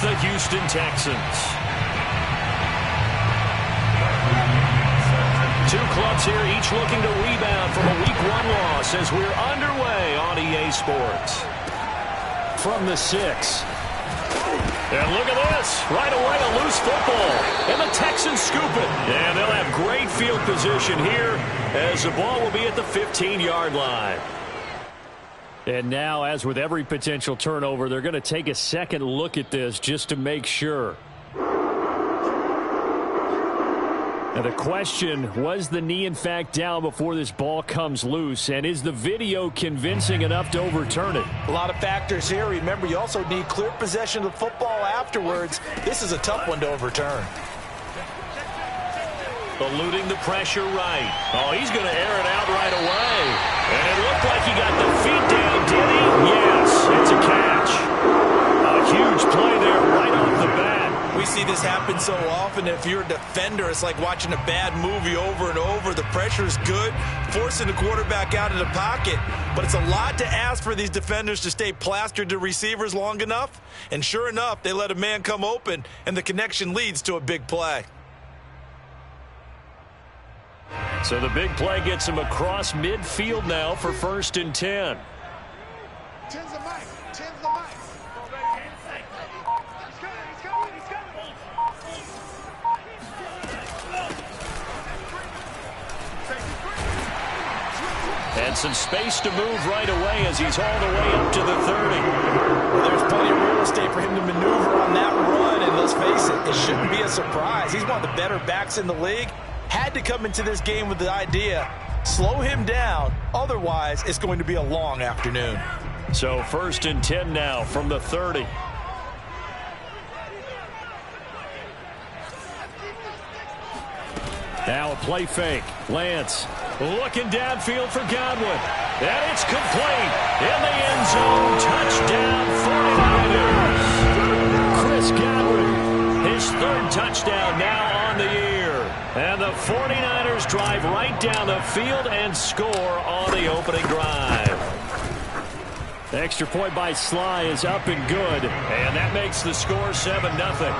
the Houston Texans. Two clubs here, each looking to rebound from a Week 1 loss as we're underway on EA Sports. From the 6. And look at this. Right away, a loose football. And the Texans scoop it. And they'll have great field position here as the ball will be at the 15-yard line. And now, as with every potential turnover, they're going to take a second look at this just to make sure. Now the question, was the knee in fact down before this ball comes loose? And is the video convincing enough to overturn it? A lot of factors here. Remember, you also need clear possession of the football afterwards. This is a tough one to overturn. Eluding the pressure right. Oh, he's going to air it out right away. And it looked like he got the feet down, did he? Yes, it's a catch. A huge play there right off the bat. We see this happen so often. If you're a defender, it's like watching a bad movie over and over. The pressure is good, forcing the quarterback out of the pocket. But it's a lot to ask for these defenders to stay plastered to receivers long enough. And sure enough, they let a man come open, and the connection leads to a big play. So the big play gets him across midfield now for 1st and 10. Tens the mic. Tens the mic. And some space to move right away as he's all the way up to the 30. Well, there's plenty of real estate for him to maneuver on that run, and let's face it, it shouldn't be a surprise. He's one of the better backs in the league. Had to come into this game with the idea, slow him down, otherwise it's going to be a long afternoon. So 1st and 10 now from the 30. Now a play fake. Lance looking downfield for Godwin. And it's complete. In the end zone. Touchdown 49ers. Chris Godwin. His 3rd touchdown now on the year. And the 49ers drive right down the field and score on the opening drive. The extra point by Sly is up and good. And that makes the score 7-0.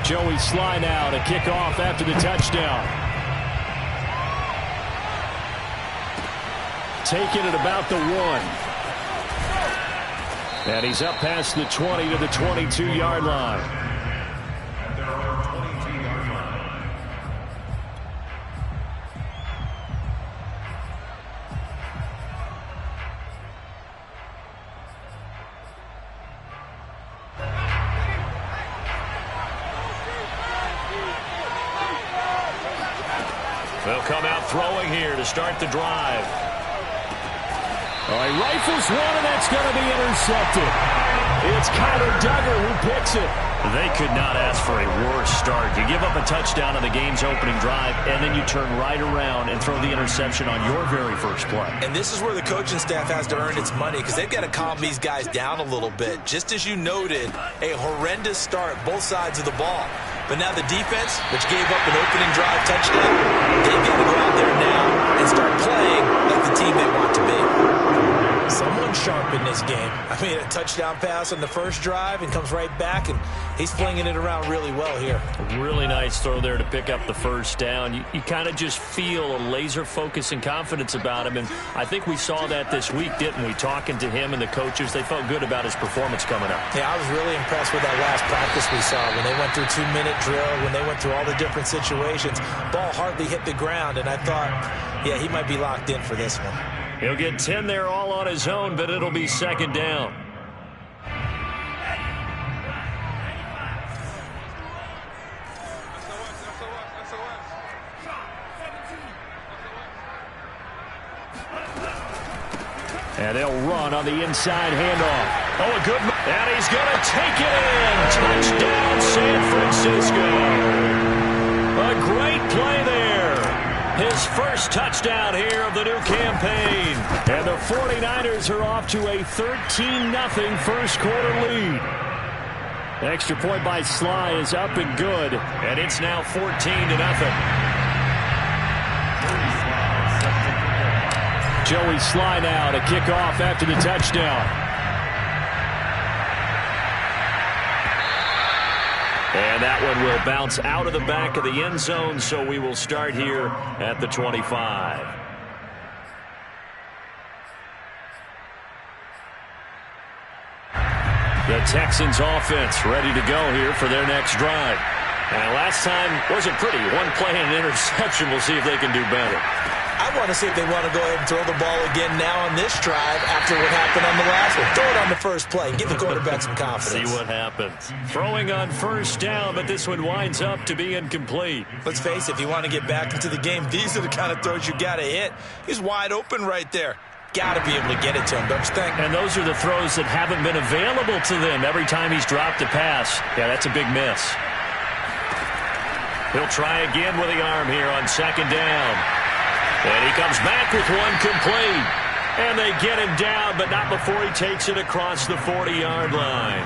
Joey Sly now to kick off after the touchdown. Taking it about the 1. And he's up past the 20 to the 22-yard line. They'll come out throwing here to start the drive. All right, rifles one, and that's going to be intercepted. It's Kyler Duggar who picks it. They could not ask for a worse start. You give up a touchdown on the game's opening drive, and then you turn right around and throw the interception on your very first play. And this is where the coaching staff has to earn its money because they've got to calm these guys down a little bit. Just as you noted, a horrendous start, both sides of the ball. But now the defense, which gave up an opening drive touchdown, they've got to go out there now and start playing like the team they want to be. Someone sharp in this game. I mean, a touchdown pass on the first drive and comes right back, and he's flinging it around really well here. A really nice throw there to pick up the first down. You kind of just feel a laser focus and confidence about him, and I think we saw that this week, didn't we? Talking to him and the coaches, they felt good about his performance coming up. Yeah, I was really impressed with that last practice we saw when they went through 2-minute drill, when they went through all the different situations. Ball hardly hit the ground, and I thought, yeah, he might be locked in for this one. He'll get 10 there all on his own, but it'll be 2nd down. And they'll run on the inside handoff. Oh, a good move. And he's going to take it in. Touchdown, San Francisco. A great play there. His first touchdown here of the new campaign. And the 49ers are off to a 13-0 first quarter lead. The extra point by Sly is up and good. And it's now 14-0. Joey Sly now to kick off after the touchdown. And that one will bounce out of the back of the end zone, so we will start here at the 25. The Texans offense ready to go here for their next drive. And last time wasn't pretty. One play and an interception. We'll see if they can do better. I want to see if they want to go ahead and throw the ball again now on this drive after what happened on the last one. Throw it on the first play. Give the quarterback some confidence. See what happens. Throwing on first down, but this one winds up to be incomplete. Let's face it, if you want to get back into the game, these are the kind of throws you got to hit. He's wide open right there. Got to be able to get it to him, don't you think? And those are the throws that haven't been available to them every time he's dropped a pass. Yeah, that's a big miss. He'll try again with the arm here on second down. And he comes back with one complete. And they get him down, but not before he takes it across the 40-yard line.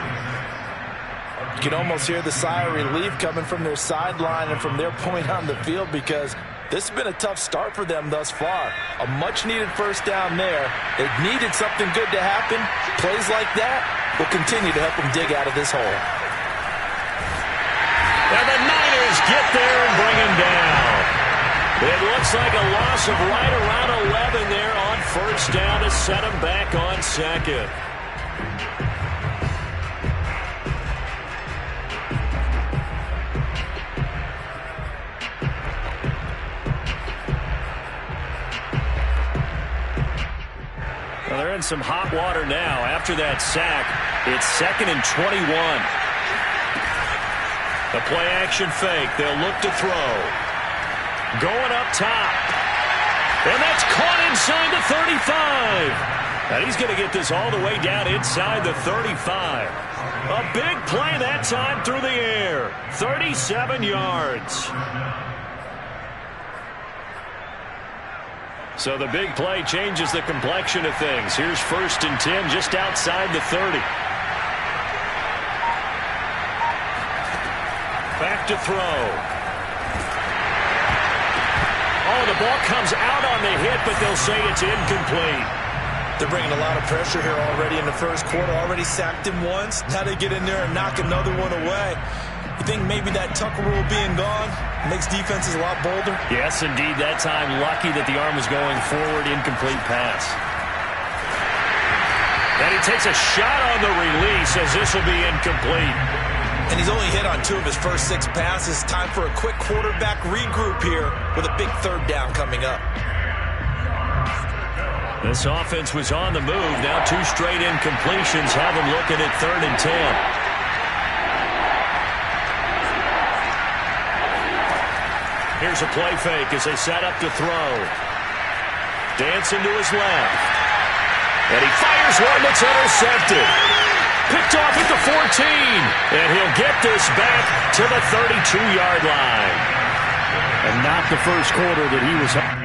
You can almost hear the sigh of relief coming from their sideline and from their point on the field, because this has been a tough start for them thus far. A much-needed first down there. It needed something good to happen. Plays like that will continue to help them dig out of this hole. And the Niners get there and bring him down. It looks like a loss of right around 11 there on first down to set him back on second. Well, they're in some hot water now. After that sack, it's 2nd and 21. The play-action fake. They'll look to throw. Going up top. And that's caught inside the 35. And he's going to get this all the way down inside the 35. A big play that time through the air. 37 yards. So the big play changes the complexion of things. Here's 1st and 10 just outside the 30. Back to throw. Oh, the ball comes out on the hit, but they'll say it's incomplete. They're bringing a lot of pressure here already in the first quarter. Already sacked him once. Now they get in there and knock another one away. You think maybe that Tucker rule being gone makes defenses a lot bolder? Yes, indeed. That time, lucky that the arm was going forward. Incomplete pass. And he takes a shot on the release as this will be incomplete. And he's only hit on 2 of his first 6 passes. Time for a quick quarterback regroup here with a big 3rd down coming up. This offense was on the move. Now 2 straight incompletions have him looking at 3rd and 10. Here's a play fake as they set up to throw. Dancing to his left. And he fires one that's intercepted. Picked off at the 14. And he'll get this back to the 32-yard line. And not the first quarter that he was up.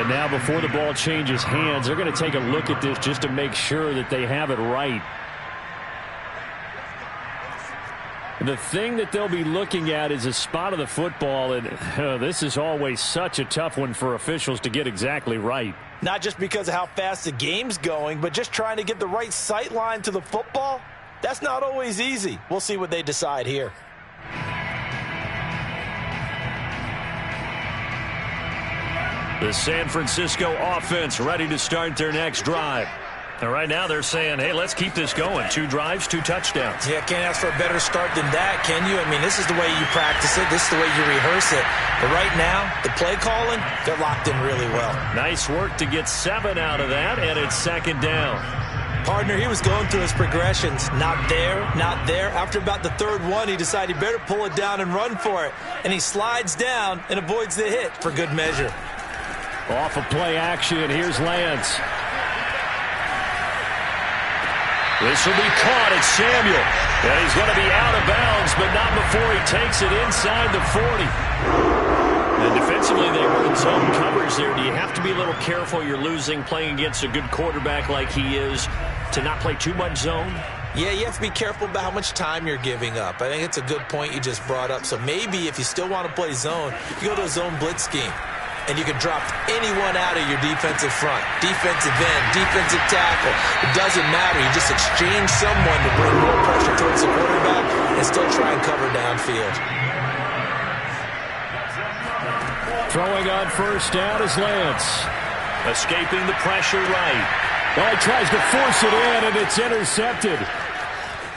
And now before the ball changes hands, they're going to take a look at this just to make sure that they have it right. The thing that they'll be looking at is a spot of the football, and this is always such a tough one for officials to get exactly right. Not just because of how fast the game's going, but just trying to get the right sight line to the football. That's not always easy. We'll see what they decide here. The San Francisco offense ready to start their next drive. And right now they're saying, hey, let's keep this going. 2 drives, 2 touchdowns. Yeah, can't ask for a better start than that, can you? I mean, this is the way you practice it. This is the way you rehearse it. But right now, the play calling, they're locked in really well. Nice work to get 7 out of that, and it's 2nd down. Partner, he was going through his progressions. Not there, not there. After about the 3rd one, he decided he better pull it down and run for it. And he slides down and avoids the hit for good measure. Off of play action, here's Lance. This will be caught. It's Samuel. And he's going to be out of bounds, but not before he takes it inside the 40. And defensively, they were in zone coverage there. Do you have to be a little careful? You're losing playing against a good quarterback like he is to not play too much zone? Yeah, you have to be careful about how much time you're giving up. I think it's a good point you just brought up. So maybe if you still want to play zone, you go to a zone blitz scheme. and you can drop anyone out of your defensive front. Defensive end, defensive tackle. It doesn't matter. You just exchange someone to bring more pressure towards the quarterback and still try and cover downfield. Throwing on first down is Lance. Escaping the pressure right. Well, he tries to force it in, and it's intercepted.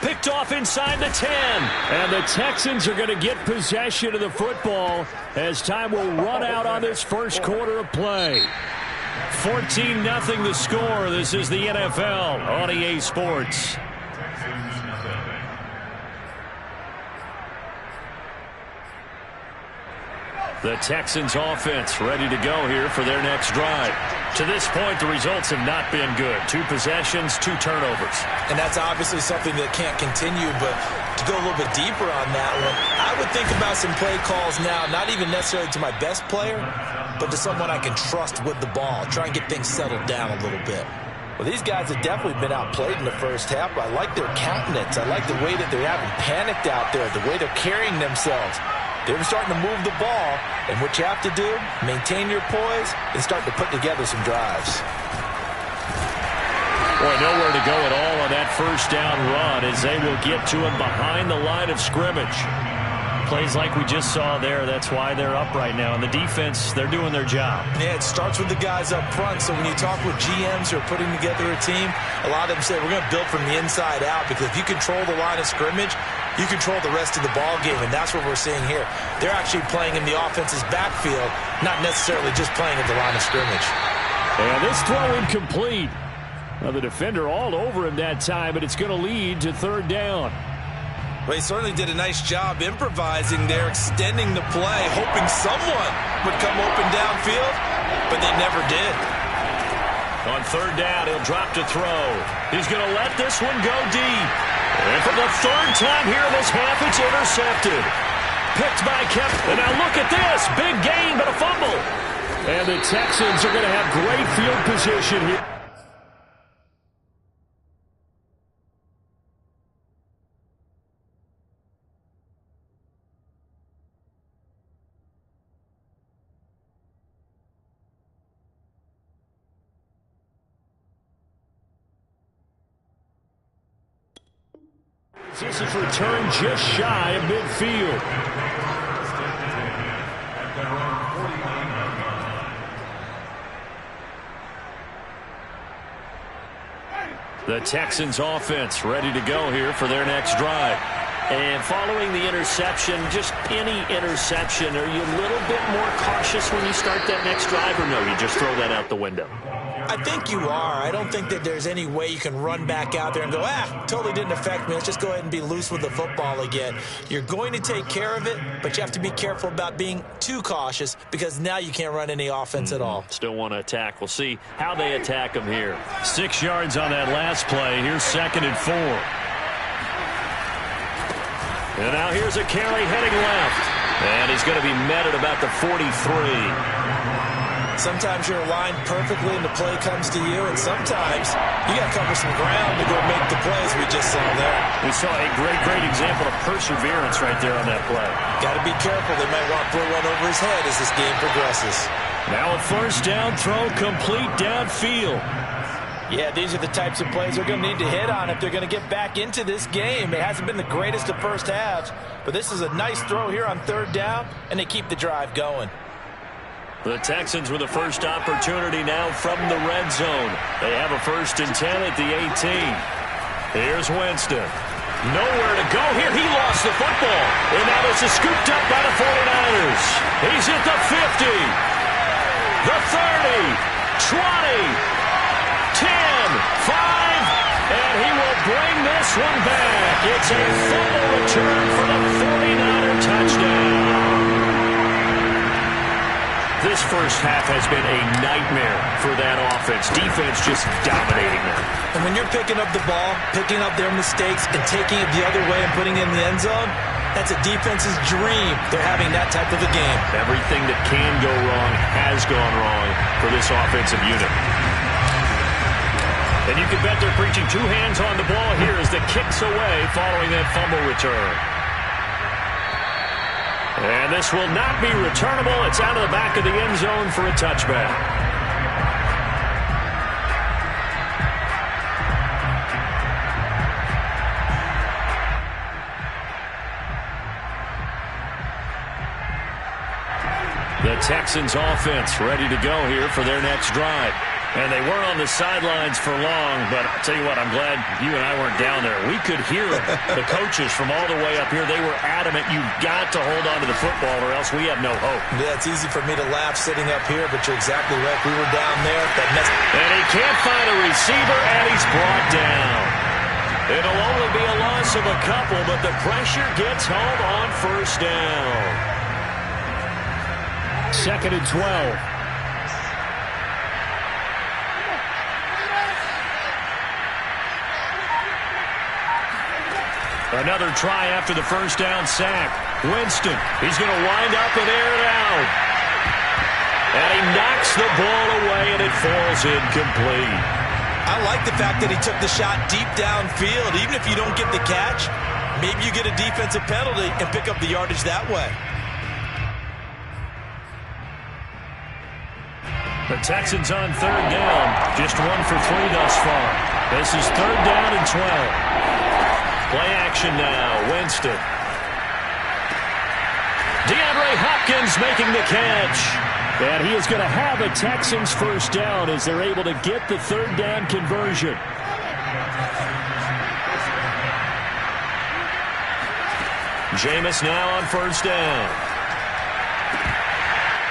Picked off inside the 10. And the Texans are going to get possession of the football as time will run out on this first quarter of play. 14-0 the score. This is the NFL on EA Sports. The Texans offense ready to go here for their next drive. To this point, the results have not been good. 2 possessions, 2 turnovers. And that's obviously something that can't continue, but to go a little bit deeper on that one, I would think about some play calls now, not even necessarily to my best player, but to someone I can trust with the ball. Try and get things settled down a little bit. Well, these guys have definitely been outplayed in the first half, but I like their countenance. I like the way that they haven't panicked out there, the way they're carrying themselves. They're starting to move the ball, and what you have to do, maintain your poise and start to put together some drives. Boy, nowhere to go at all on that first down run as they will get to him behind the line of scrimmage. Plays like we just saw there, that's why they're up right now. And the defense, they're doing their job. Yeah, it starts with the guys up front. So when you talk with GMs who are putting together a team, a lot of them say we're going to build from the inside out, because if you control the line of scrimmage, you control the rest of the ball game, and that's what we're seeing here. They're actually playing in the offense's backfield, not necessarily just playing at the line of scrimmage. And this throw incomplete. Well, the defender all over him that time, but it's going to lead to third down. Well, he certainly did a nice job improvising there, extending the play, hoping someone would come open downfield, but they never did. On third down, he'll drop to throw. He's going to let this one go deep. And for the third time here in this half, it's intercepted. Picked by Kemp. And now look at this. Big gain, but a fumble. And the Texans are going to have great field position here. This is returned just shy of midfield. The Texans offense ready to go here for their next drive. And following the interception, just any interception, are you a little bit more cautious when you start that next drive, or no, you just throw that out the window? I think you are. I don't think that there's any way you can run back out there and go, totally didn't affect me. Let's just go ahead and be loose with the football again. You're going to take care of it, but you have to be careful about being too cautious, because now you can't run any offense at all. Still want to attack. We'll see how they attack them here. 6 yards on that last play. Here's 2nd and 4. And now here's a carry heading left. And he's going to be met at about the 43. Sometimes you're aligned perfectly and the play comes to you, and sometimes you got to cover some ground to go make the plays we just saw there. We saw a great example of perseverance right there on that play. Got to be careful. They might want to throw one over his head as this game progresses. Now a first down throw complete downfield. Yeah, these are the types of plays they're going to need to hit on if they're going to get back into this game. It hasn't been the greatest of first halves, but this is a nice throw here on third down, and they keep the drive going. The Texans with a first opportunity now from the red zone. They have a 1st and 10 at the 18. Here's Winston. Nowhere to go here. He lost the football. And now this is scooped up by the 49ers. He's at the 50. The 30. 20. 10. 5. And he will bring this one back. It's a fumble return for the 49er touchdown. This first half has been a nightmare for that offense. Defense just dominating them. And when you're picking up the ball, picking up their mistakes, and taking it the other way and putting it in the end zone, that's a defense's dream. They're having that type of a game. Everything that can go wrong has gone wrong for this offensive unit. And you can bet they're preaching 2 hands on the ball here as the kick's away following that fumble return. And this will not be returnable. It's out of the back of the end zone for a touchback. The Texans offense ready to go here for their next drive. And they weren't on the sidelines for long, but I'll tell you what, I'm glad you and I weren't down there. We could hear the coaches from all the way up here. They were adamant, you've got to hold on to the football or else we have no hope. Yeah, it's easy for me to laugh sitting up here, but you're exactly right. We were down there. And he can't find a receiver, and he's brought down. It'll only be a loss of a couple, but the pressure gets home on first down. 2nd and 12. Another try after the first down sack. Winston, he's going to wind up and air it out. And he knocks the ball away, and it falls incomplete. I like the fact that he took the shot deep downfield. Even if you don't get the catch, maybe you get a defensive penalty and pick up the yardage that way. The Texans on 3rd down. Just 1 for 3 thus far. This is 3rd down and 12. Play action now. Winston. DeAndre Hopkins making the catch. And he is going to have a Texans first down as they're able to get the 3rd down conversion. Jameis now on first down.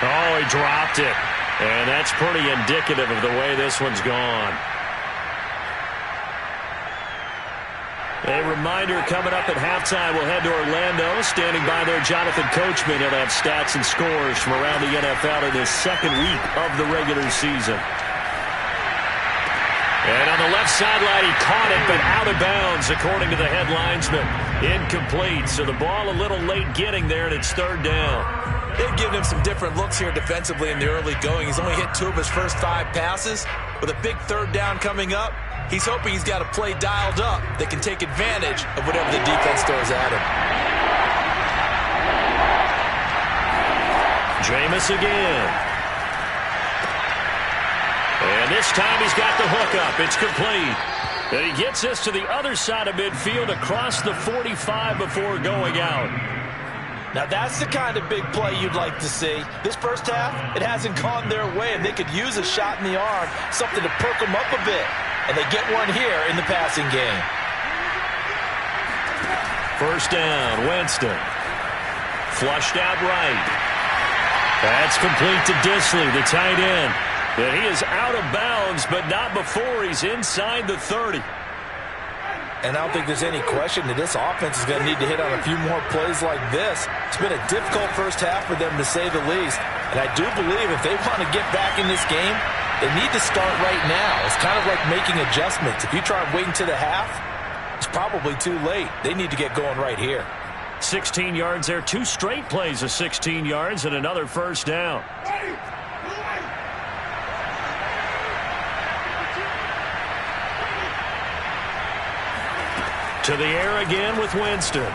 Oh, he dropped it. And that's pretty indicative of the way this one's gone. A reminder coming up at halftime, we'll head to Orlando. Standing by there, Jonathan Coachman. He'll have stats and scores from around the NFL in this 2nd week of the regular season. And on the left sideline, he caught it, but out of bounds, according to the head linesman. Incomplete, so the ball a little late getting there, and it's 3rd down. They've given him some different looks here defensively in the early going. He's only hit 2 of his first 5 passes. With a big 3rd down coming up, he's hoping he's got a play dialed up that can take advantage of whatever the defense throws at him. Jameis again. And this time he's got the hook up. It's complete. And he gets this to the other side of midfield across the 45 before going out. Now that's the kind of big play you'd like to see. This first half, it hasn't gone their way, and they could use a shot in the arm, something to perk them up a bit. And they get one here in the passing game. First down, Winston. Flushed out right. That's complete to Disley, the tight end. And he is out of bounds, but not before he's inside the 30. And I don't think there's any question that this offense is going to need to hit on a few more plays like this. It's been a difficult first half for them, to say the least. And I do believe if they want to get back in this game, they need to start right now. It's kind of like making adjustments. If you try and wait until the half, it's probably too late. They need to get going right here. 16 yards there. 2 straight plays of 16 yards and another first down. To the air again with Winston.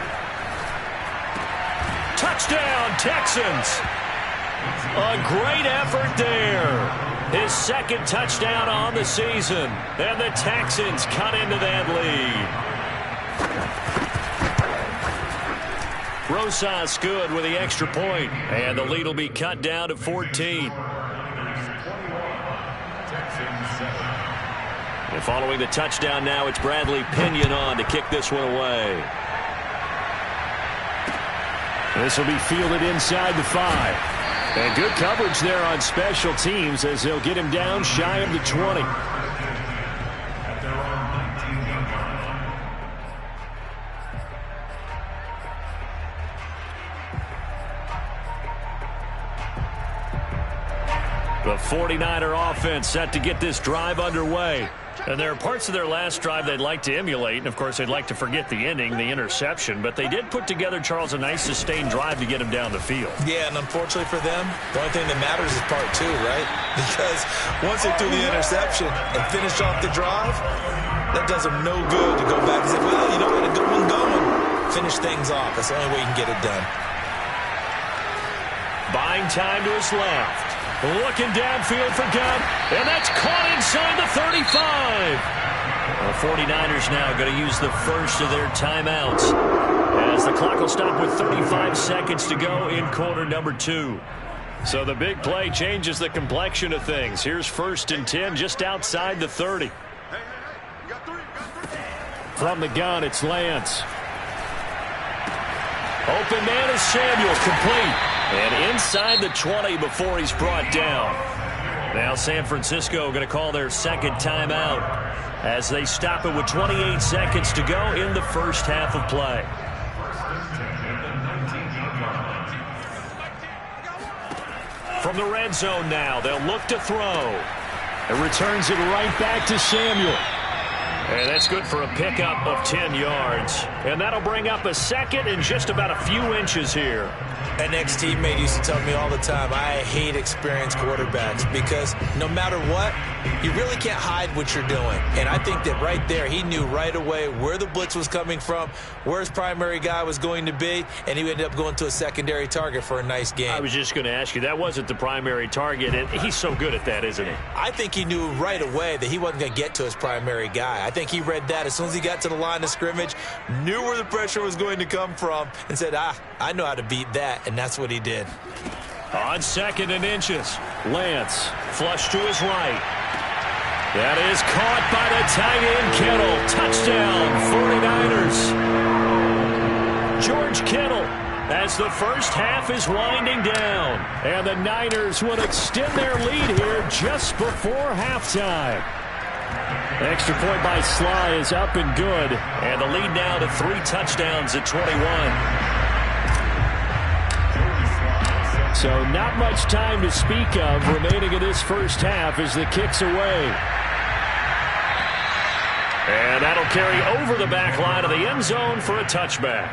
Touchdown, Texans. A great effort there. His 2nd touchdown on the season. And the Texans cut into that lead. Rosas good with the extra point. And the lead will be cut down to 14. And following the touchdown now, it's Bradley Pinion on to kick this one away. This will be fielded inside the 5. And good coverage there on special teams as they'll get him down shy of the 20. The 49er offense set to get this drive underway. And there are parts of their last drive they'd like to emulate. And, of course, they'd like to forget the ending, the interception. But they did put together, Charles, a nice sustained drive to get him down the field. Yeah, and unfortunately for them, the only thing that matters is part 2, right? Because once they threw the interception and finished off the drive, that does them no good to go back and say, well, you know what, a good one going. Finish things off. That's the only way you can get it done. Buying time to his left. Looking downfield for Gunn. And that's caught inside the 35. The 49ers now going to use the first of their timeouts as the clock will stop with 35 seconds to go in quarter number 2. So the big play changes the complexion of things. Here's 1st and 10 just outside the 30. From the gun, it's Lance. Open man is Samuel, complete. And inside the 20 before he's brought down. Now San Francisco going to call their second timeout as they stop it with 28 seconds to go in the first half of play. From the red zone now, they'll look to throw. And returns it right back to Samuel. And that's good for a pickup of 10 yards. And that'll bring up a second and just about a few inches here. An ex-teammate used to tell me all the time, I hate experienced quarterbacks because no matter what, you really can't hide what you're doing. And I think that right there, he knew right away where the blitz was coming from, where his primary guy was going to be, and he ended up going to a secondary target for a nice game. I was just going to ask you, that wasn't the primary target, and he's so good at that, isn't he? I think he knew right away that he wasn't going to get to his primary guy. I think he read that as soon as he got to the line of scrimmage, knew where the pressure was going to come from, and said, I know how to beat that, and that's what he did. On 2nd and inches, Lance flush to his right. That is caught by the tight end, Kittle. Touchdown, 49ers. George Kittle, as the first half is winding down. And the Niners will extend their lead here just before halftime. Extra point by Sly is up and good. And the lead now to 3 touchdowns at 21. So not much time to speak of remaining in this first half as the kick's away. And that'll carry over the back line of the end zone for a touchback.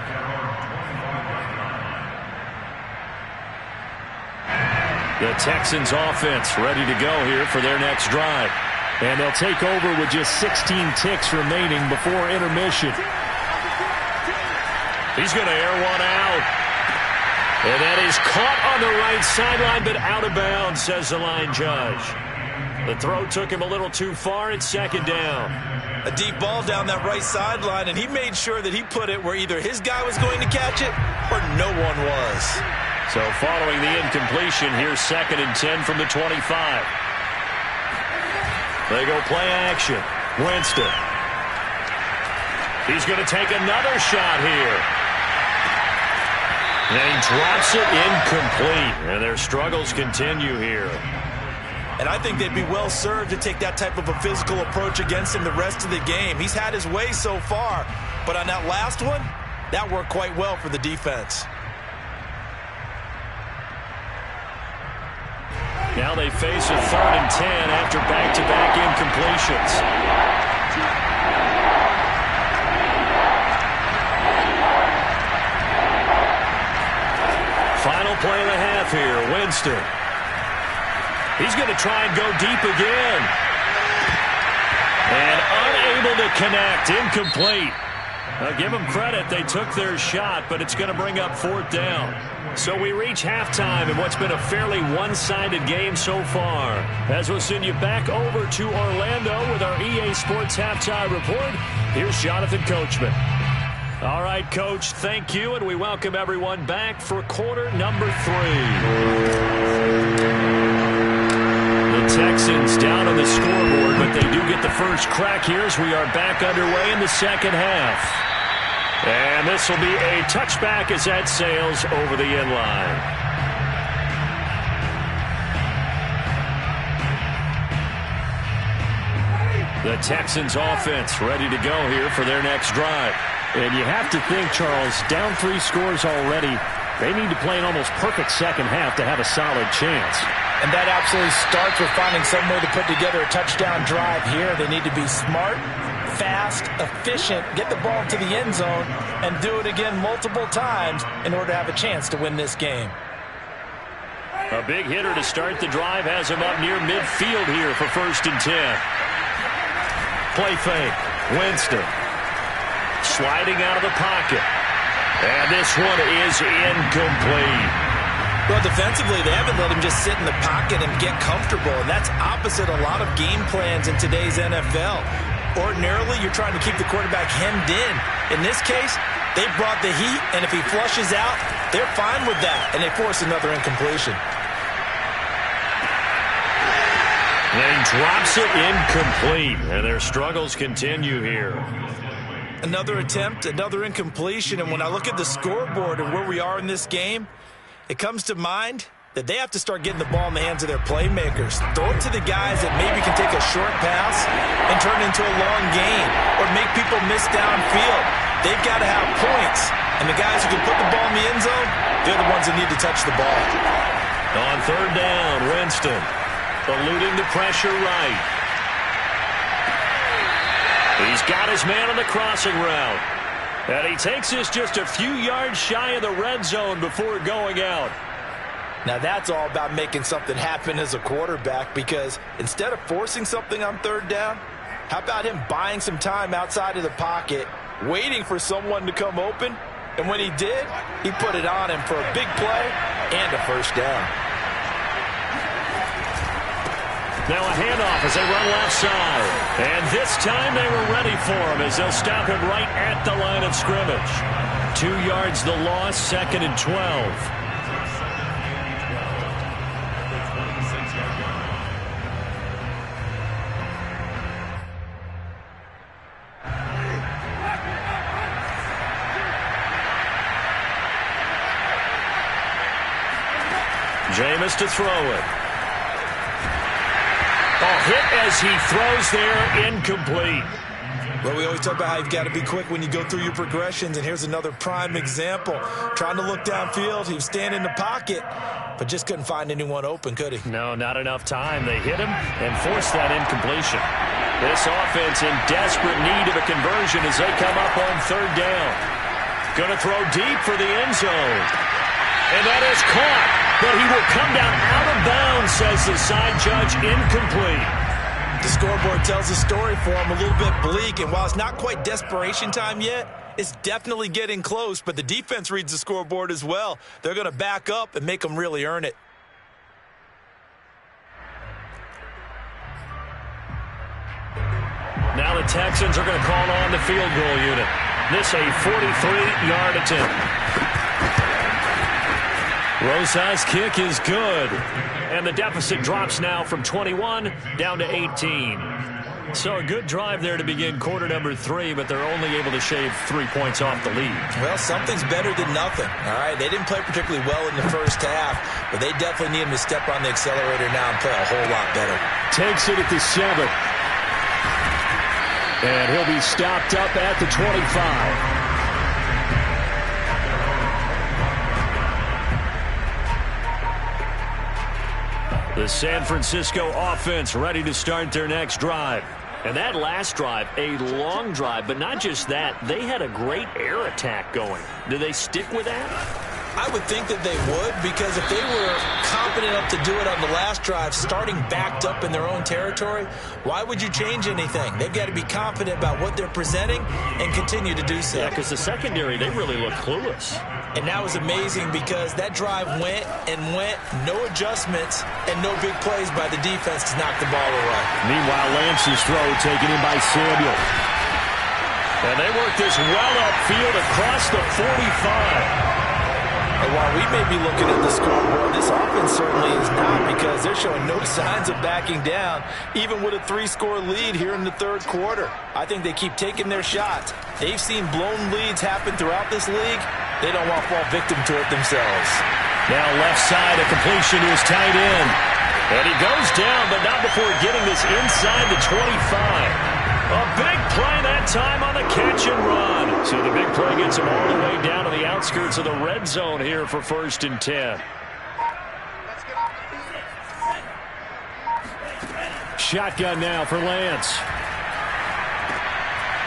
The Texans offense ready to go here for their next drive. And they'll take over with just 16 ticks remaining before intermission. He's going to air one out. And that is caught on the right sideline, but out of bounds, says the line judge. The throw took him a little too far. It's 2nd down. A deep ball down that right sideline, and he made sure that he put it where either his guy was going to catch it or no one was. So following the incompletion, here's 2nd and 10 from the 25. They go play action. Winston. He's going to take another shot here. And he drops it incomplete. And their struggles continue here. And I think they'd be well served to take that type of a physical approach against him the rest of the game. He's had his way so far. But on that last one, that worked quite well for the defense. Now they face a 3rd and 10 after back-to-back incompletions. Final play of the half here, Winston. He's going to try and go deep again. And unable to connect, incomplete. Now give them credit, they took their shot, but it's going to bring up 4th down. So we reach halftime in what's been a fairly one-sided game so far. As we'll send you back over to Orlando with our EA Sports Halftime Report, here's Jonathan Coachman. All right, Coach, thank you, and we welcome everyone back for quarter number 3. The Texans down on the scoreboard, but they do get the first crack here as we are back underway in the second half. And this will be a touchback as that sails over the end line. The Texans offense ready to go here for their next drive. And you have to think, Charles, down 3 scores already. They need to play an almost perfect second half to have a solid chance. And that absolutely starts with finding some way to put together a touchdown drive here. They need to be smart, fast, efficient, get the ball to the end zone, and do it again multiple times in order to have a chance to win this game. A big hitter to start the drive has him up near midfield here for 1st and 10. Play fake. Winston. Sliding out of the pocket. And this one is incomplete. Well, defensively, they haven't let him just sit in the pocket and get comfortable, and that's opposite a lot of game plans in today's NFL. Ordinarily, you're trying to keep the quarterback hemmed in. In this case, they brought the heat, and if he flushes out, they're fine with that, and they force another incompletion. And he drops it incomplete, and their struggles continue here. Another attempt, another incompletion, and when I look at the scoreboard and where we are in this game, it comes to mind that they have to start getting the ball in the hands of their playmakers. Throw it to the guys that maybe can take a short pass and turn it into a long gain or make people miss downfield. They've got to have points, and the guys who can put the ball in the end zone, they're the ones that need to touch the ball. On third down, Winston eluding the pressure right. He's got his man on the crossing route. And he takes us just a few yards shy of the red zone before going out. Now that's all about making something happen as a quarterback, because instead of forcing something on third down, how about him buying some time outside of the pocket, waiting for someone to come open, and when he did, he put it on him for a big play and a first down. Now a handoff as they run left side. And this time they were ready for him as they'll stop him right at the line of scrimmage. 2 yards the loss, 2nd and 12. Jameis to throw it. Hit as he throws there, incomplete. Well, we always talk about how you've got to be quick when you go through your progressions, and here's another prime example. Trying to look downfield, he was standing in the pocket, but just couldn't find anyone open, could he? No, not enough time. They hit him and forced that incompletion. This offense in desperate need of a conversion as they come up on third down. Going to throw deep for the end zone. And that is caught, but he will come down out of bounds, says the side judge, incomplete. The scoreboard tells the story for him, a little bit bleak, and while it's not quite desperation time yet, it's definitely getting close, but the defense reads the scoreboard as well. They're going to back up and make them really earn it. Now the Texans are going to call on the field goal unit. This a 43-yard attempt. Rosa's kick is good. And the deficit drops now from 21 down to 18. So a good drive there to begin quarter number 3, but they're only able to shave 3 points off the lead. Well, something's better than nothing. All right, they didn't play particularly well in the first half, but they definitely need him to step on the accelerator now and play a whole lot better. Takes it at the 7. And he'll be stopped up at the 25. The San Francisco offense ready to start their next drive. And that last drive, a long drive, but not just that. They had a great air attack going. Do they stick with that? I would think that they would, because if they were confident enough to do it on the last drive, starting backed up in their own territory, why would you change anything? They've got to be confident about what they're presenting and continue to do so. Yeah, because the secondary, they really look clueless. And that was amazing because that drive went and went, no adjustments, and no big plays by the defense to knock the ball away. Meanwhile, Lance's throw taken in by Samuel. And they work this well upfield across the 45. And while we may be looking at the scoreboard, this offense certainly is not, because they're showing no signs of backing down, even with a 3-score lead here in the third quarter. I think they keep taking their shots. They've seen blown leads happen throughout this league. They don't want to fall victim to it themselves. Now left side, a completion to his tight end. And he goes down, but not before getting this inside the 25. A big play that time on the catch and run. So the big play gets him all the way down to the outskirts of the red zone here for 1st and 10. Shotgun now for Lance.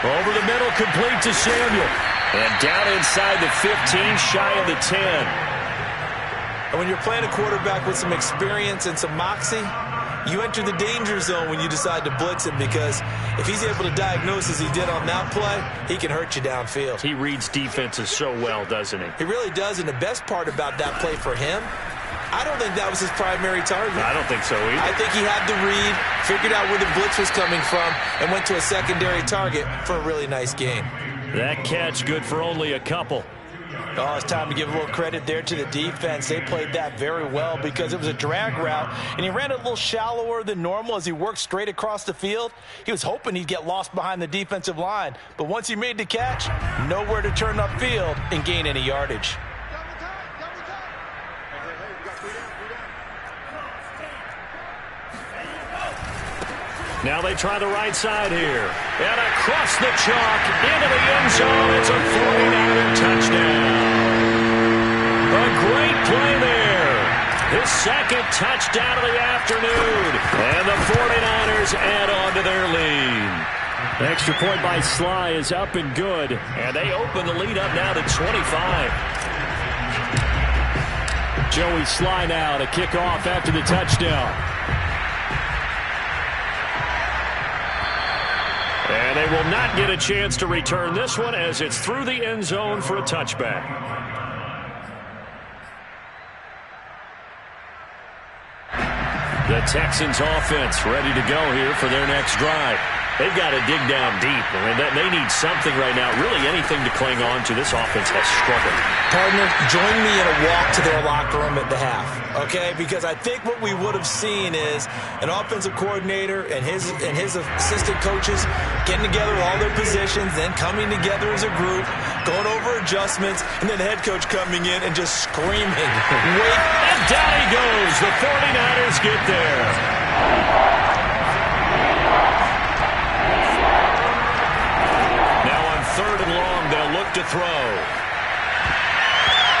Over the middle, complete to Samuel. And down inside the 15, shy of the 10. And when you're playing a quarterback with some experience and some moxie, you enter the danger zone when you decide to blitz him, because if he's able to diagnose as he did on that play, he can hurt you downfield. He reads defenses so well, doesn't he? He really does, and the best part about that play for him I don't think that was his primary target. I don't think so either. I think he had the read, figured out where the blitz was coming from, and went to a secondary target for a really nice gain. That catch good for only a couple. Oh, it's time to give a little credit there to the defense. They played that very well because it was a drag route, and he ran a little shallower than normal as he worked straight across the field. He was hoping he'd get lost behind the defensive line, but once he made the catch, nowhere to turn upfield and gain any yardage. Now they try the right side here. And across the chalk, into the end zone. It's a 49er touchdown. A great play there. His second touchdown of the afternoon. And the 49ers add on to their lead. Extra point by Sly is up and good. And they open the lead up now to 25. Joey Sly now to kick off after the touchdown. And they will not get a chance to return this one as it's through the end zone for a touchback. The Texans offense ready to go here for their next drive. They've got to dig down deep. I mean, they need something right now, really anything to cling on to. This offense has struggled. Partner, join me in a walk to their locker room at the half, okay? Because I think what we would have seen is an offensive coordinator and his assistant coaches getting together all their positions, then coming together as a group, going over adjustments, and then the head coach coming in and just screaming, wait. And down he goes. The 49ers get there. Third and long, they'll look to throw.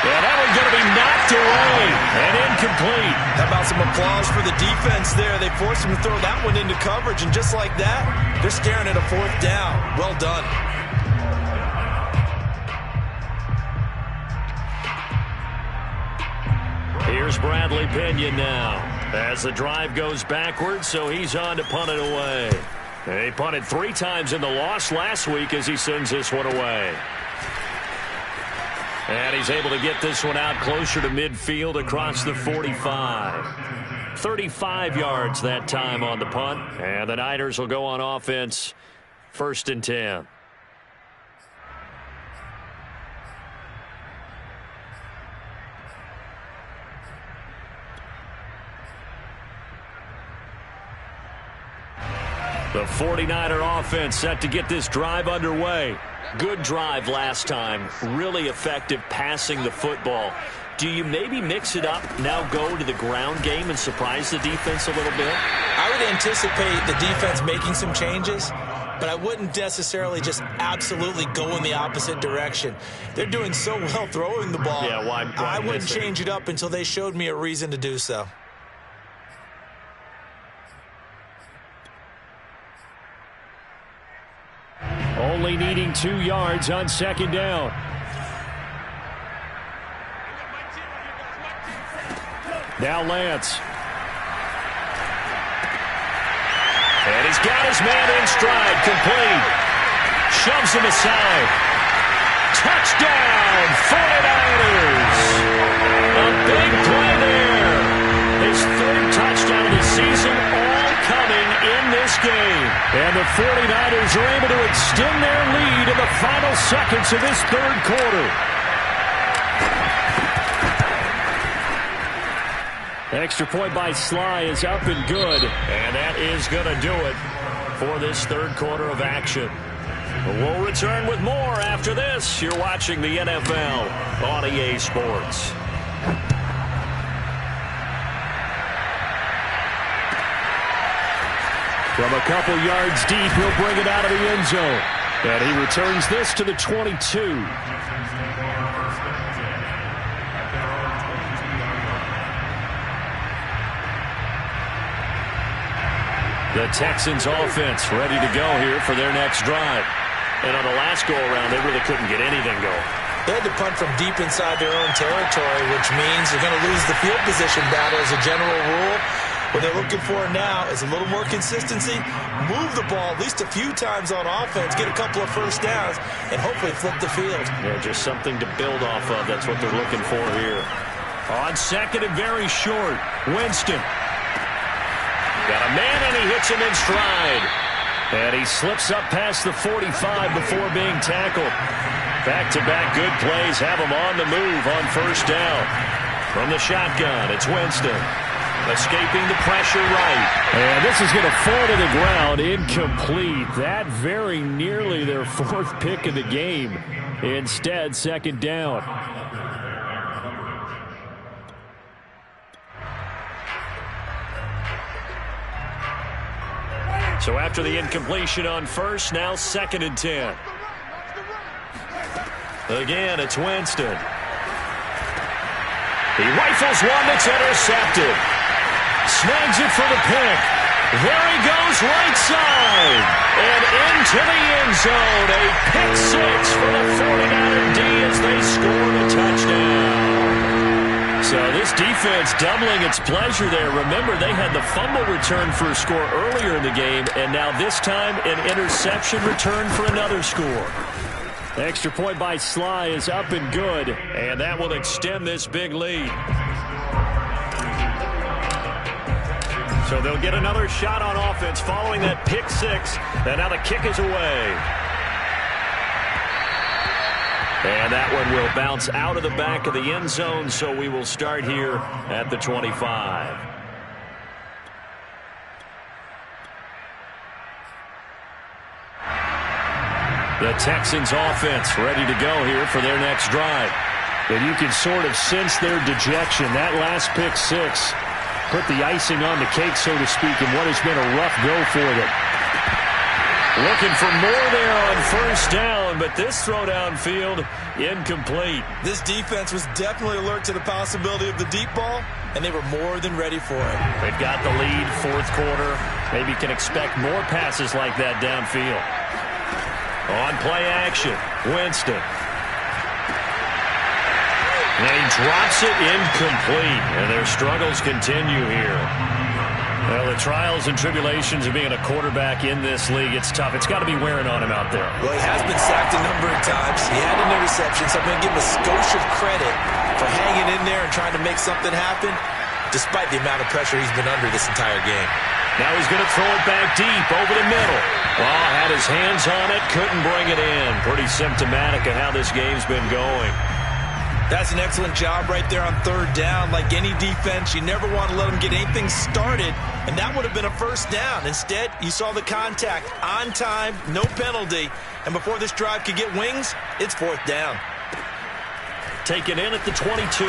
Yeah, that one's going to be knocked away and incomplete. How about some applause for the defense there? They forced him to throw that one into coverage, and just like that, they're staring at a fourth down. Well done. Here's Bradley Pinion now as the drive goes backwards, so he's on to punt it away. He punted 3 times in the loss last week as he sends this one away. And he's able to get this one out closer to midfield across the 45. 35 yards that time on the punt. And the Niners will go on offense, 1st and 10. The 49er offense set to get this drive underway. Good drive last time. Really effective passing the football. Do you maybe mix it up, now go to the ground game and surprise the defense a little bit? I would anticipate the defense making some changes, but I wouldn't necessarily just absolutely go in the opposite direction. They're doing so well throwing the ball. Yeah, why I wouldn't change it up until they showed me a reason to do so. Only needing 2 yards on 2nd down. Now Lance. And he's got his man in stride, complete. Shoves him aside. Touchdown, 49ers. A big play there. His 3rd touchdown of the season, all coming in this game. And the 49ers are able to extend their lead in the final seconds of this 3rd quarter. Extra point by Sly is up and good. And that is going to do it for this 3rd quarter of action. We'll return with more after this. You're watching the NFL on EA Sports. From a couple yards deep, he'll bring it out of the end zone. And he returns this to the 22. The Texans offense ready to go here for their next drive. And on the last go-around, they really couldn't get anything going. They had to punt from deep inside their own territory, which means they're going to lose the field position battle as a general rule. What they're looking for now is a little more consistency, move the ball at least a few times on offense, get a couple of first downs, and hopefully flip the field. Yeah, just something to build off of. That's what they're looking for here. On second and very short, Winston. Got a man, and he hits him in stride. And he slips up past the 45 before being tackled. Back-to-back good plays have him on the move on first down. From the shotgun, it's Winston. Escaping the pressure right. And this is going to fall to the ground. Incomplete. That very nearly their fourth pick of the game. Instead, second down. So after the incompletion on first, now second and 10. Again, it's Winston. He rifles one that's intercepted. Snags it for the pick. There he goes, right side. And into the end zone. A pick six for the 49er D as they score a touchdown. So this defense doubling its pleasure there. Remember, they had the fumble return for a score earlier in the game, and now this time an interception return for another score. The extra point by Sly is up and good. And that will extend this big lead. So they'll get another shot on offense following that pick six. And now the kick is away. And that one will bounce out of the back of the end zone, so we will start here at the 25. The Texans offense ready to go here for their next drive. And you can sort of sense their dejection. That last pick six put the icing on the cake, so to speak, in what has been a rough go for them. Looking for more there on first down, but this throw downfield incomplete. This defense was definitely alert to the possibility of the deep ball, and they were more than ready for it. They've got the lead, fourth quarter. Maybe can expect more passes like that downfield. On play action, Winston. And he drops it incomplete, and their struggles continue here. Well, the trials and tribulations of being a quarterback in this league, it's tough. It's got to be wearing on him out there. Well, he has been sacked a number of times. He had an interception, so I'm going to give him a skosh of credit for hanging in there and trying to make something happen, despite the amount of pressure he's been under this entire game. Now he's going to throw it back deep over the middle. Oh, had his hands on it, couldn't bring it in. Pretty symptomatic of how this game's been going. That's an excellent job right there on third down. Like any defense, you never want to let them get anything started, and that would have been a first down. Instead, you saw the contact on time, no penalty, and before this drive could get wings, it's fourth down. Taken in at the 22.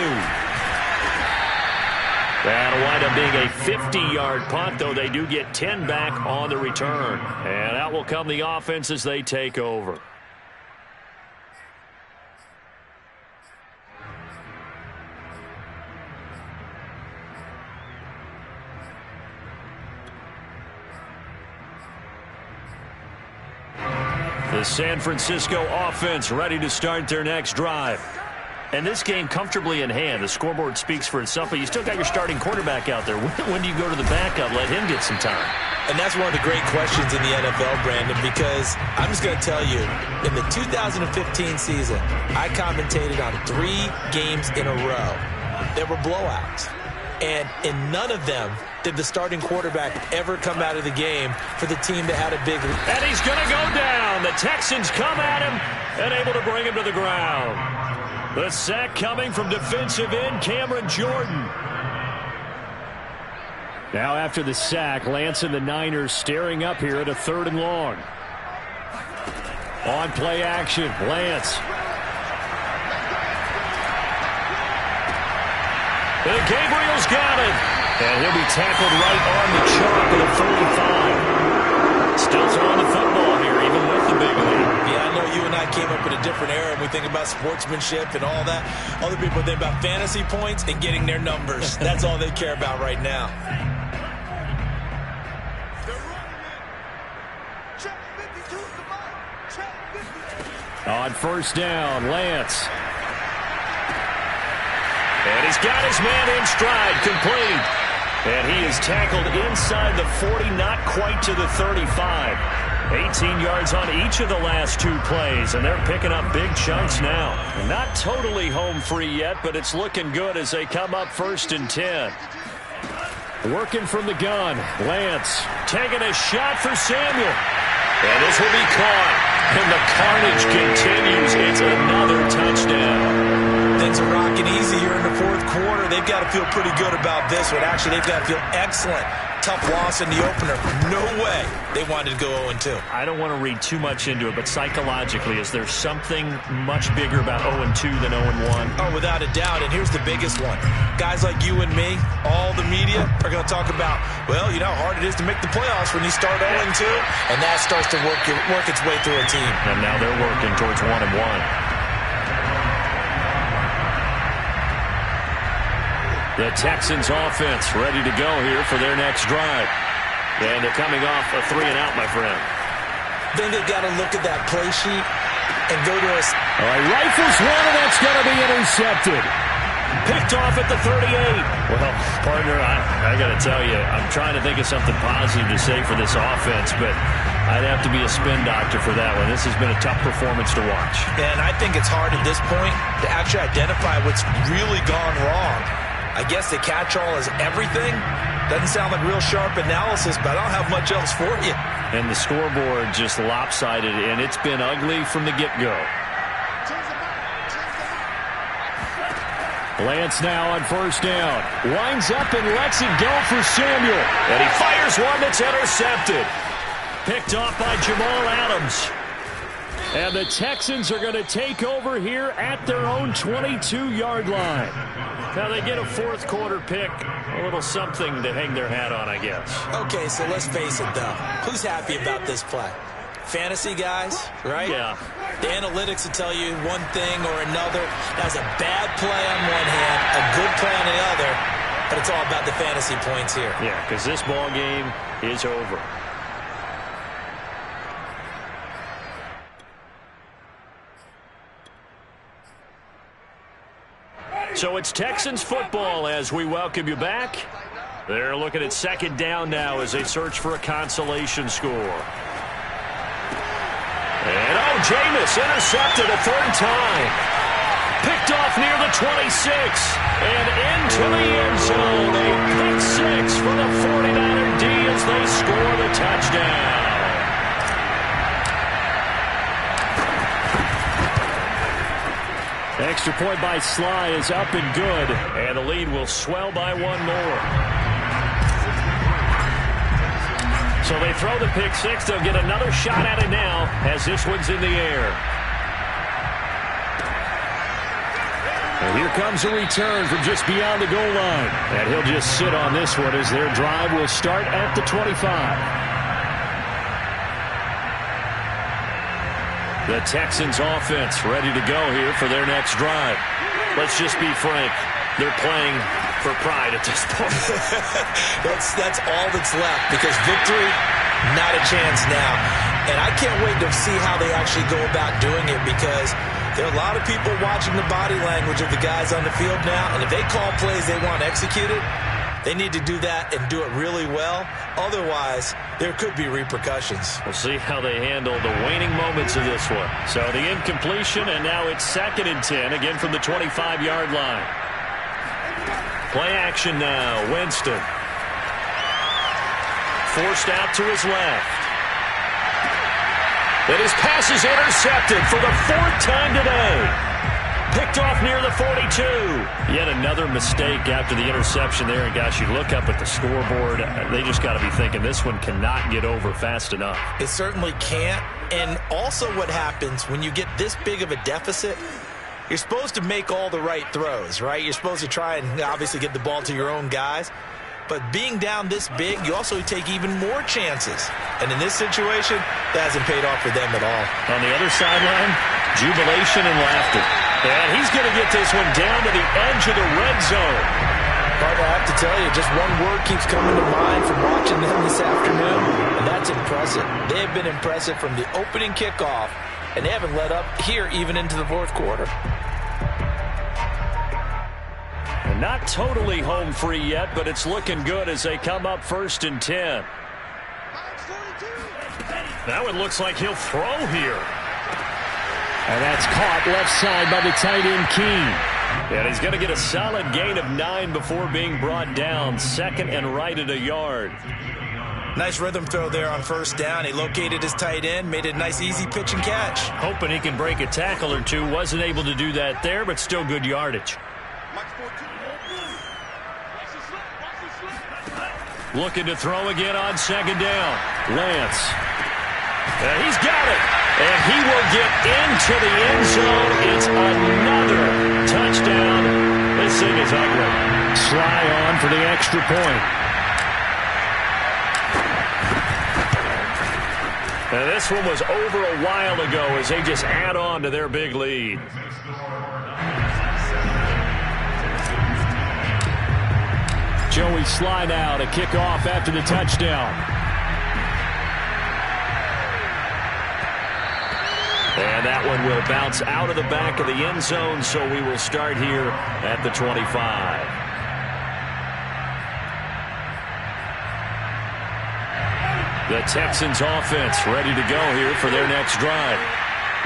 That'll wind up being a 50-yard punt, though they do get 10 back on the return. And out will come the offense as they take over. The San Francisco offense ready to start their next drive. And this game comfortably in hand. The scoreboard speaks for itself, but you still got your starting quarterback out there. When do you go to the backup, let him get some time? And that's one of the great questions in the NFL, Brandon, because I'm just going to tell you, in the 2015 season, I commentated on 3 games in a row. There were blowouts. And in none of them did the starting quarterback ever come out of the game for the team that had a big lead. And he's going to go down. The Texans come at him and able to bring him to the ground. The sack coming from defensive end Cameron Jordan. Now after the sack, Lance and the Niners staring up here at a 3rd and long. On play action, Lance. And Gabriel's got it. And he'll be tackled right on the chalk of the 45. Still throwing the football here, even with the big lead. Yeah, I know you and I came up in a different era, and we think about sportsmanship and all that. Other people think about fantasy points and getting their numbers. That's all they care about right now. On first down, Lance. And he's got his man in stride, complete. And he is tackled inside the 40, not quite to the 35. 18 yards on each of the last 2 plays, and they're picking up big chunks now. Not totally home free yet, but it's looking good as they come up 1st and 10. Working from the gun, Lance taking a shot for Samuel. And this will be caught. And the carnage continues. It's another touchdown. Things are rocking easy here in the 4th quarter. They've got to feel pretty good about this one. Actually, they've got to feel excellent. Tough loss in the opener. No way they wanted to go 0-2. I don't want to read too much into it, but psychologically, is there something much bigger about 0-2 than 0-1? Oh, without a doubt, and here's the biggest one. Guys like you and me, all the media, are going to talk about, well, you know how hard it is to make the playoffs when you start 0-2, and that starts to work its way through a team. And now they're working towards 1-1. The Texans offense ready to go here for their next drive. And they're coming off a 3-and-out, my friend. Then they've got to look at that play sheet and go to us. All right, rifles one, and that's going to be intercepted. Picked off at the 38. Well, partner, I got to tell you, I'm trying to think of something positive to say for this offense, but I'd have to be a spin doctor for that one. This has been a tough performance to watch. And I think it's hard at this point to actually identify what's really gone wrong. I guess the catch-all is everything. Doesn't sound like real sharp analysis, but I don't have much else for you. And the scoreboard just lopsided, and it's been ugly from the get-go. Lance now on 1st down. Winds up and lets it go for Samuel. And he fires one that's intercepted. Picked off by Jamal Adams. And the Texans are going to take over here at their own 22-yard line. Now they get a 4th quarter pick. A little something to hang their hat on, I guess. Okay, so let's face it, though. Who's happy about this play? Fantasy guys, right? Yeah. The analytics will tell you one thing or another. That's a bad play on one hand, a good play on the other, but it's all about the fantasy points here. Yeah, because this ball game is over. So it's Texans football as we welcome you back. They're looking at 2nd down now as they search for a consolation score. And Jameis intercepted a 3rd time. Picked off near the 26. And into the end zone. A pick 6 for the 49er D as they score the touchdown. Extra point by Sly is up and good. And the lead will swell by 1 more. So they throw the pick 6. They'll get another shot at it now as this one's in the air. And here comes a return from just beyond the goal line. And he'll just sit on this one as their drive will start at the 25. The Texans offense ready to go here for their next drive. Let's just be frank. They're playing for pride at this point. That's all that's left because victory, not a chance now. And I can't wait to see how they actually go about doing it because there are a lot of people watching the body language of the guys on the field now. And if they call plays they want executed, they need to do that and do it really well. Otherwise, there could be repercussions. We'll see how they handle the waning moments of this one. So the incompletion, and now it's 2nd and 10, again from the 25-yard line. Play action now. Winston. Forced out to his left. And his pass is intercepted for the 4th time today. Picked off near the 42. Yet another mistake after the interception there. And, gosh, you look up at the scoreboard. They just got to be thinking this one cannot get over fast enough. It certainly can't. And also what happens when you get this big of a deficit, you're supposed to make all the right throws, right? You're supposed to try and obviously get the ball to your own guys. But being down this big, you also take even more chances. And in this situation, that hasn't paid off for them at all. On the other sideline, jubilation and laughter. And he's going to get this one down to the edge of the red zone. Partner, I have to tell you, just one word keeps coming to mind from watching them this afternoon, and that's impressive. They have been impressive from the opening kickoff, and they haven't let up here even into the 4th quarter. And not totally home free yet, but it's looking good as they come up 1st and 10. That one looks like he'll throw here. And that's caught left side by the tight end, Keene. And he's going to get a solid gain of 9 before being brought down. Second and right at a yard. Nice rhythm throw there on first down. He located his tight end, made it a nice easy pitch and catch. Hoping he can break a tackle or two. Wasn't able to do that there, but still good yardage. Looking to throw again on second down. Lance. He's got it. And he will get into the end zone. It's another touchdown. This thing is ugly. Sly on for the extra point. Now this one was over a while ago as they just add on to their big lead. Joey Sly now to kick off after the touchdown. And that one will bounce out of the back of the end zone, so we will start here at the 25. The Texans offense ready to go here for their next drive.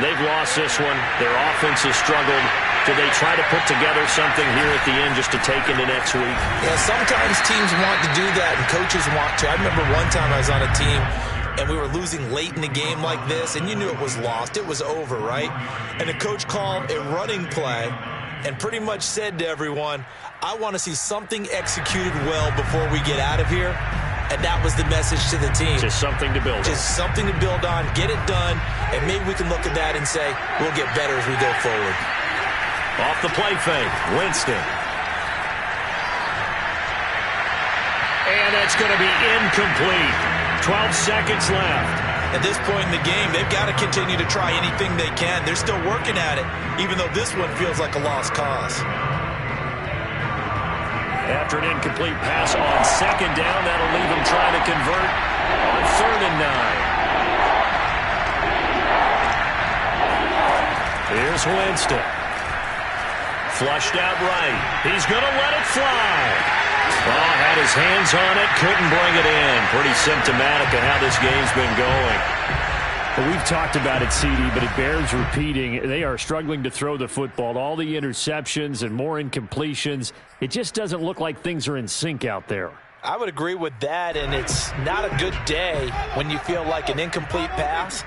They've lost this one. Their offense has struggled. Do they try to put together something here at the end just to take into next week? Yeah, sometimes teams want to do that and coaches want to. I remember one time I was on a team and we were losing late in the game like this, and you knew it was lost. It was over, right? And the coach called a running play and pretty much said to everyone, I want to see something executed well before we get out of here. And that was the message to the team. Just something to build on. Just something to build on, get it done, and maybe we can look at that and say, we'll get better as we go forward. Off the play fake, Winston. And that's going to be incomplete. 12 seconds left. At this point in the game, they've got to continue to try anything they can. They're still working at it, even though this one feels like a lost cause. After an incomplete pass on second down, that'll leave them trying to convert on 3rd and 9. Here's Winston. Flushed out right. He's going to let it fly. Oh, had his hands on it, couldn't bring it in. Pretty symptomatic of how this game's been going. Well, we've talked about it, CD, but it bears repeating. They are struggling to throw the football. All the interceptions and more incompletions. It just doesn't look like things are in sync out there. I would agree with that, and it's not a good day when you feel like an incomplete pass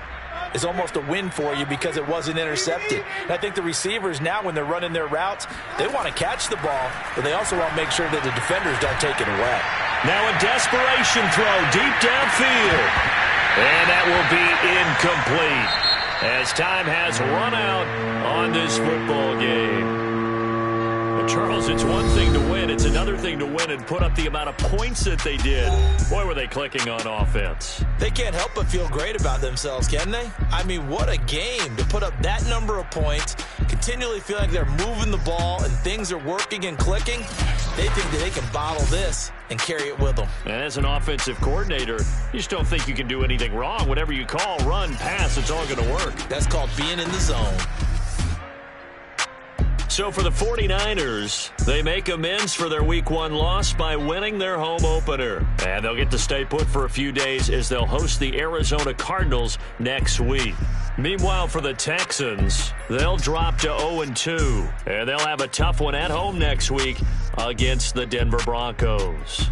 is almost a win for you because it wasn't intercepted. And I think the receivers now, when they're running their routes, they want to catch the ball, but they also want to make sure that the defenders don't take it away. Now a desperation throw deep downfield. And that will be incomplete as time has run out on this football game. But Charles, it's one thing to win. It's another thing to win and put up the amount of points that they did. Boy, were they clicking on offense. They can't help but feel great about themselves, can they? I mean, what a game to put up that number of points, continually feel like they're moving the ball and things are working and clicking. They think that they can bottle this and carry it with them. And as an offensive coordinator, you just don't think you can do anything wrong. Whatever you call, run, pass, it's all going to work. That's called being in the zone. So for the 49ers, they make amends for their Week 1 loss by winning their home opener. And they'll get to stay put for a few days as they'll host the Arizona Cardinals next week. Meanwhile, for the Texans, they'll drop to 0-2. And they'll have a tough one at home next week against the Denver Broncos.